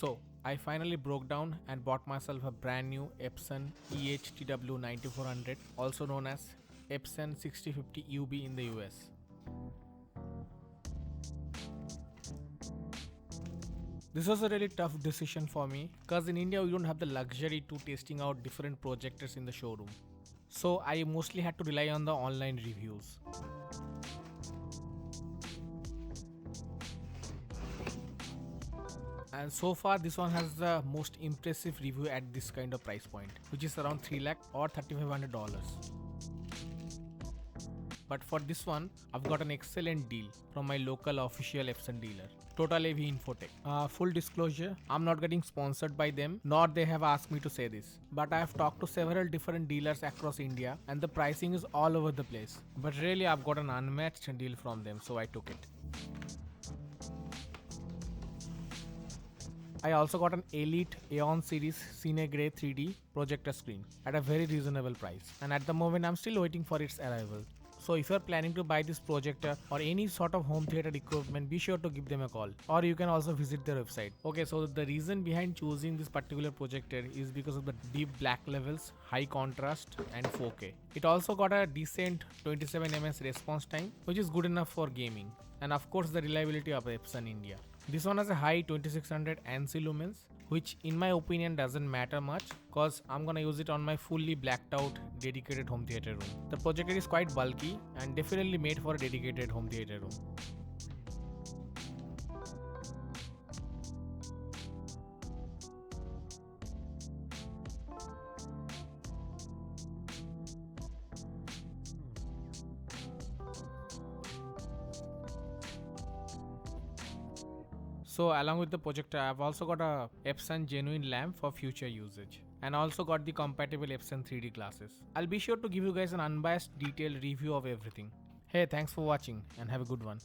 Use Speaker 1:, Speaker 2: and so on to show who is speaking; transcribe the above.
Speaker 1: So I finally broke down and bought myself a brand new Epson EHD9400, also known as Epson 6050 UB in the US. This was a really tough decision for me because in India we don't have the luxury to testing out different projectors in the showroom. So I mostly had to rely on the online reviews. And so far this one has the most impressive review at this kind of price point, which is around 3 lakh or $3,500. But for this one, I've got an excellent deal from my local official Epson dealer, Total AV Infotech. Full disclosure, I'm not getting sponsored by them, nor they have asked me to say this. But I have talked to several different dealers across India and the pricing is all over the place. But really I've got an unmatched deal from them, so I took it. I also got an Elite Aeon Series Cine Grey 3D projector screen at a very reasonable price, and at the moment I'm still waiting for its arrival. So if you are planning to buy this projector or any sort of home theater equipment, be sure to give them a call, or you can also visit their website. Okay, so the reason behind choosing this particular projector is because of the deep black levels, high contrast and 4K. It also got a decent 27 ms response time, which is good enough for gaming, and of course the reliability of Epson India. This one has a high 2600 ANSI lumens, which in my opinion doesn't matter much cause I'm gonna use it on my fully blacked out dedicated home theater room. The projector is quite bulky and definitely made for a dedicated home theater room. So along with the projector, I've also got a Epson genuine lamp for future usage, and also got the compatible Epson 3D glasses. I'll be sure to give you guys an unbiased detailed review of everything. Hey, thanks for watching and have a good one.